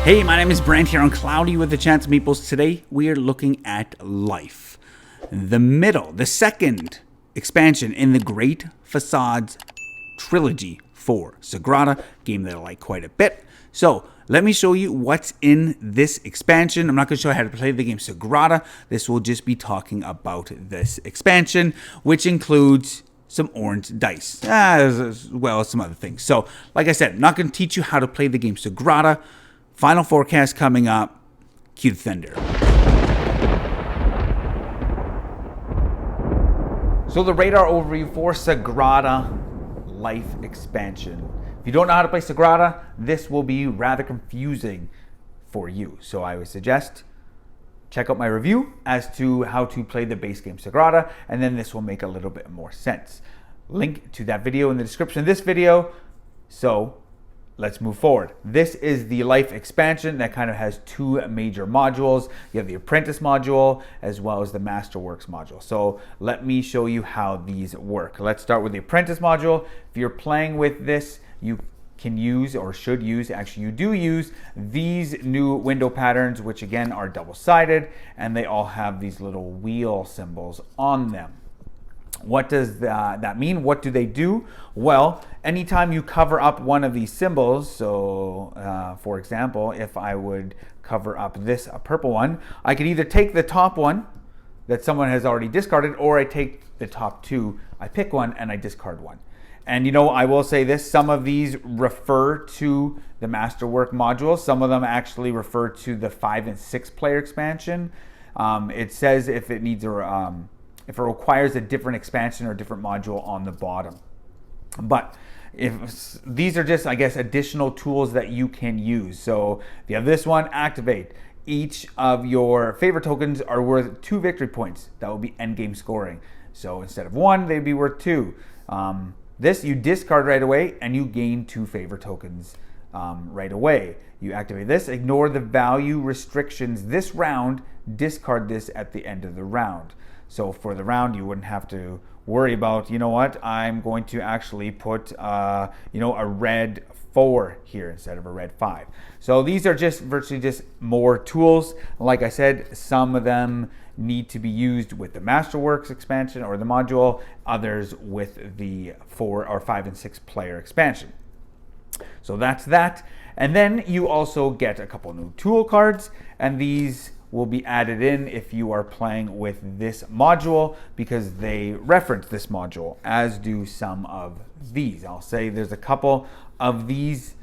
Hey, my name is Brent here on Cloudy with the Chance of Meeples. Today we are looking at Life. The second expansion in the Great Facades trilogy for Sagrada, game that I like quite a bit. So let me show you what's in this expansion. I'm not going to show you how to play the game Sagrada. This will just be talking about this expansion, which includes some orange dice, as well as some other things. So, like I said, I'm not going to teach you how to play the game Sagrada. Final forecast coming up. Cue the thunder. So the radar overview for Sagrada Life expansion. If you don't know how to play Sagrada, this will be rather confusing for you. So I would suggest check out my review as to how to play the base game Sagrada, and then this will make a little bit more sense. Link to that video in the description of this video. So let's move forward. This is the Life expansion that kind of has two major modules. You have the Apprentice module as well as the Masterworks module. So let me show you how these work. Let's start with the Apprentice module. If you're playing with this, you can use, or should use, actually you do use these new window patterns, which again are double-sided, and they all have these little wheel symbols on them. What does that mean? What do they do? Well, anytime you cover up one of these symbols, so for example, if I would cover up this purple one, I could either take the top one that someone has already discarded, or I take the top two, I pick one and I discard one. And you know, I will say this, some of these refer to the Masterwork module. Some of them actually refer to the 5 and 6 player expansion. It says if it needs if it requires a different expansion or a different module on the bottom. But if these are just, I guess, additional tools that you can use. So if you have this one, activate. Each of your favorite tokens are worth 2 victory points. That will be endgame scoring. So instead of 1, they'd be worth 2. This you discard right away and you gain 2 favor tokens right away. You activate this, ignore the value restrictions this round, discard this at the end of the round. So for the round, you wouldn't have to worry about, you know what, I'm going to actually put, a red 4 here instead of a red 5. So these are just virtually just more tools. Like I said, some of them need to be used with the Masterworks expansion or the module, others with the 4 or 5 and 6 player expansion. So that's that. And then you also get a couple new tool cards, and these will be added in if you are playing with this module because they reference this module, as do some of these. I'll say there's a couple of these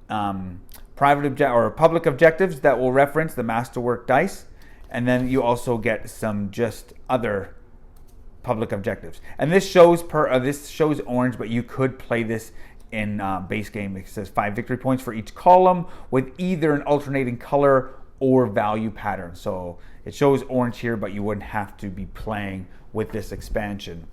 public objectives that will reference the Masterwork dice, and then you also get some just other public objectives. And this shows orange, but you could play this in base game. It says 5 victory points for each column with either an alternating color or value pattern. So it shows orange here, but you wouldn't have to be playing with this expansion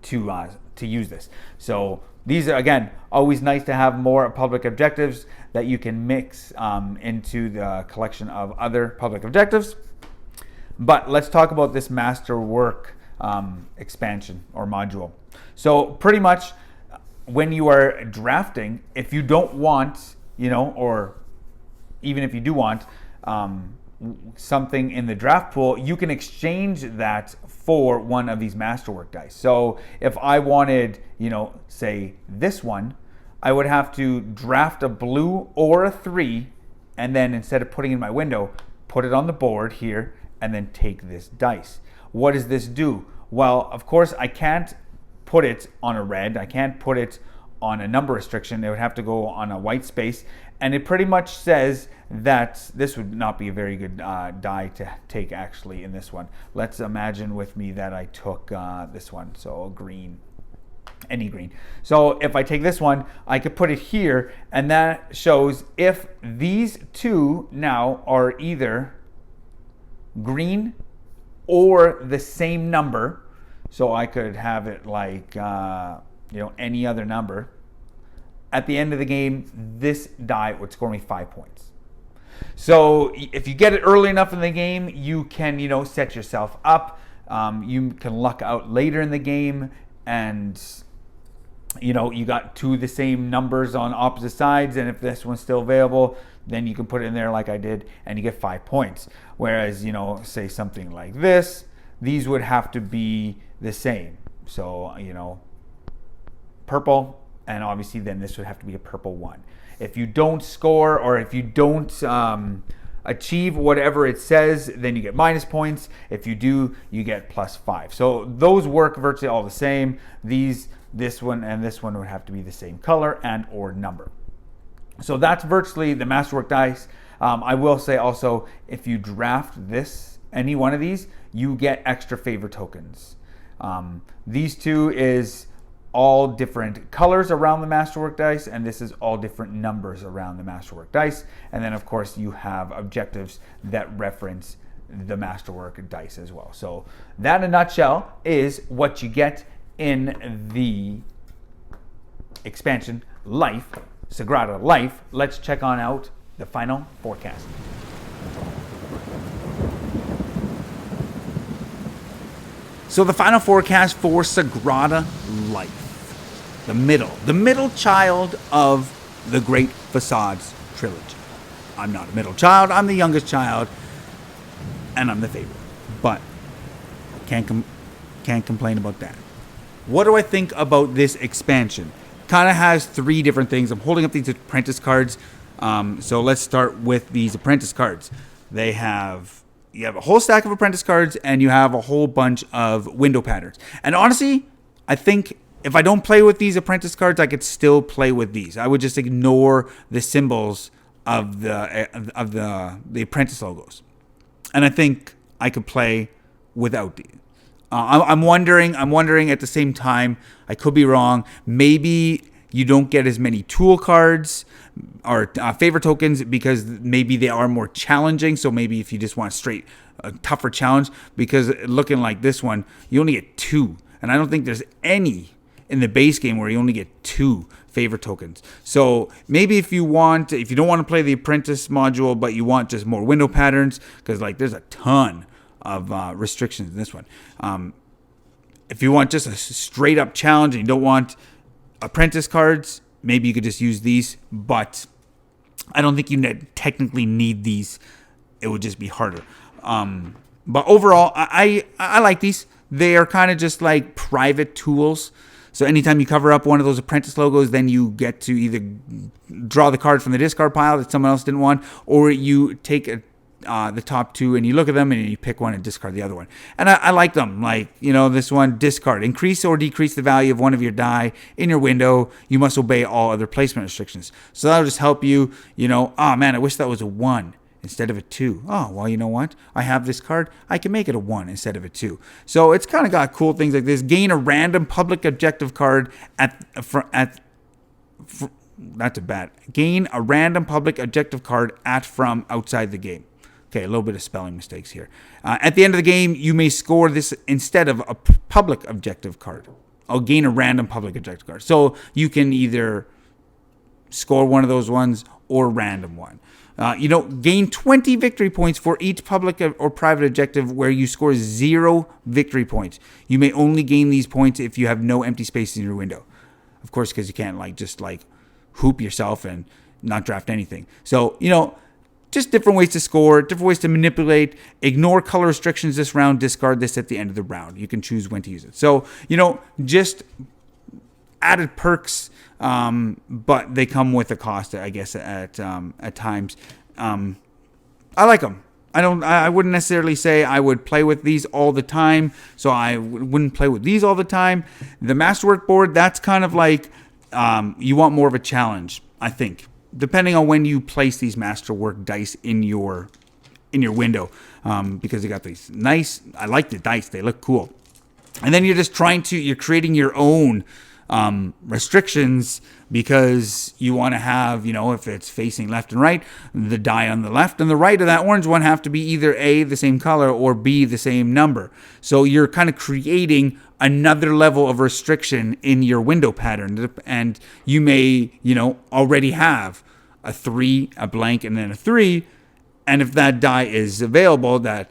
to use this. So these are, again, always nice to have more public objectives that you can mix into the collection of other public objectives. But let's talk about this Masterwork expansion or module. So pretty much when you are drafting, if you don't want, or even if you do want something in the draft pool, you can exchange that for one of these Masterwork dice. So if I wanted, say this one, I would have to draft a blue or a 3, and then instead of putting it in my window, put it on the board here, and then take this dice. What does this do? Well, of course, I can't put it on a red. I can't put it on a number restriction. It would have to go on a white space. And it pretty much says that this would not be a very good die to take actually in this one. Let's imagine with me that I took this one, so a green, any green. So if I take this one, I could put it here, and that shows if these two now are either green or the same number. So I could have it like, any other number. At the end of the game, this die would score me 5 points. So if you get it early enough in the game, you can, set yourself up. You can luck out later in the game and you got two of the same numbers on opposite sides, and if this one's still available, then you can put it in there like I did, and you get 5 points. Whereas, say something like this, these would have to be the same. So, purple, and obviously then this would have to be a purple one. If you don't score, or if you don't achieve whatever it says, then you get minus points. If you do, you get +5. So those work virtually all the same. This one and this one would have to be the same color and or number. So that's virtually the Masterwork dice. I will say also, if you draft any one of these, you get extra favor tokens. These two is all different colors around the Masterwork dice, and this is all different numbers around the Masterwork dice. And then of course you have objectives that reference the Masterwork dice as well. So that in a nutshell is what you get in the expansion Life, Sagrada Life. Let's check on out the final forecast. So the final forecast for Sagrada Life, the middle child of the Great Facades trilogy. I'm not a middle child, I'm the youngest child, and I'm the favorite. But can't complain about that. What do I think about this expansion? Kind of has three different things. I'm holding up these apprentice cards. So let's start with these apprentice cards. You have a whole stack of apprentice cards, and you have a whole bunch of window patterns. And honestly, I think if I don't play with these apprentice cards, I could still play with these. I would just ignore the symbols of the apprentice logos, and I think I could play without these. I'm wondering at the same time, I could be wrong, maybe you don't get as many tool cards or favor tokens because maybe they are more challenging. So maybe if you just want a tougher challenge, because looking like this one, you only get 2. And I don't think there's any in the base game where you only get 2 favor tokens. So maybe if you don't want to play the apprentice module, but you want just more window patterns, because there's a ton of restrictions in this one. If you want just a straight up challenge and you don't want apprentice cards, maybe you could just use these, but I don't think you technically need these. It would just be harder. But overall, I like these. They are kind of just like private tools. So anytime you cover up one of those apprentice logos, then you get to either draw the card from the discard pile that someone else didn't want, or you take the top 2 and you look at them and you pick one and discard the other one. And I like them. This one, discard. Increase or decrease the value of one of your die in your window. You must obey all other placement restrictions. So that'll just help you, oh man, I wish that was a 1 instead of a 2. Oh, well, you know what? I have this card. I can make it a 1 instead of a 2. So it's kind of got cool things like this. Gain a random public objective card Gain a random public objective card from outside the game. Okay, a little bit of spelling mistakes here. At the end of the game, you may score this instead of a public objective card. I'll gain a random public objective card. So you can either score one of those ones or random one. Gain 20 victory points for each public or private objective where you score 0 victory points. You may only gain these points if you have no empty spaces in your window. Of course, because you can't just hoop yourself and not draft anything. So, just different ways to score, different ways to manipulate. Ignore color restrictions this round. Discard this at the end of the round. You can choose when to use it. So, just added perks, but they come with a cost, I guess, at times. I like them. I wouldn't necessarily say I would play with these all the time, so I wouldn't play with these all the time. The Masterwork board, that's kind of you want more of a challenge, I think, depending on when you place these Masterwork dice in your window, because they got these nice. I like the dice; they look cool. And then you're just you're creating your own restrictions because you want to have, if it's facing left and right, the die on the left and the right of that orange one have to be either A, the same color, or B, the same number. So you're kind of creating another level of restriction in your window pattern. And you may, already have a 3, a blank, and then a 3. And if that die is available, that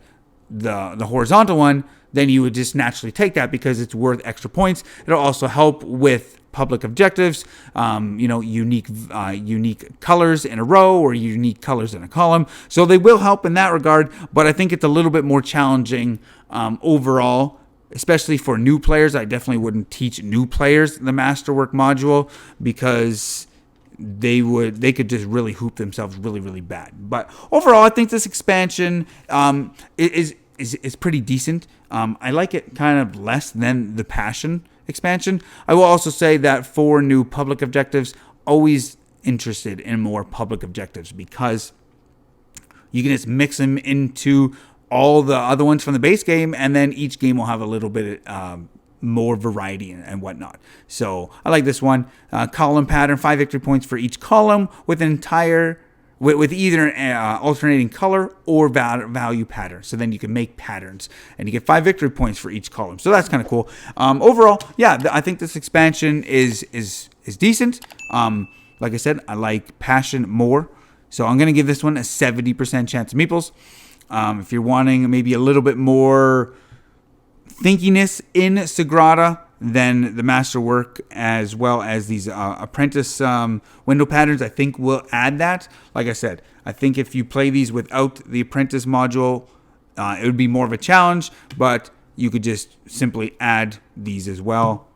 the horizontal one, then you would just naturally take that because it's worth extra points. It'll also help with public objectives, unique colors in a row or unique colors in a column. So they will help in that regard, but I think it's a little bit more challenging overall, especially for new players. I definitely wouldn't teach new players the Masterwork module because they could just really hoop themselves really, really bad. But overall, I think this expansion is pretty decent. I like it kind of less than the Passion expansion. I will also say that for new public objectives, always interested in more public objectives because you can just mix them into all the other ones from the base game, and then each game will have a little bit more variety and whatnot. So I like this one. Column pattern, 5 victory points for each column with either alternating color or value pattern. So then you can make patterns, and you get 5 victory points for each column. So that's kind of cool. Overall, yeah, I think this expansion is decent. Like I said, I like Passion more. So I'm going to give this one a 70% chance of meeples. If you're wanting maybe a little bit more thinkiness in Sagrada, then the Masterwork as well as these apprentice window patterns, I think will add that. Like I said, I think if you play these without the apprentice module, it would be more of a challenge, but you could just simply add these as well.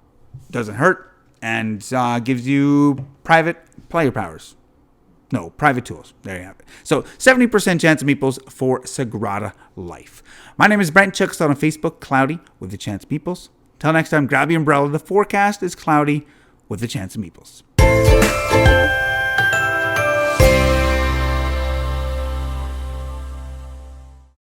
Doesn't hurt, and gives you private player powers. No, private tools. There you have it. So 70% chance of meeples for Sagrada Life. My name is Brent. Check us out on Facebook, Cloudy with the Chance of Meeples. Till next time, grab your umbrella. The forecast is cloudy with the chance of meeples.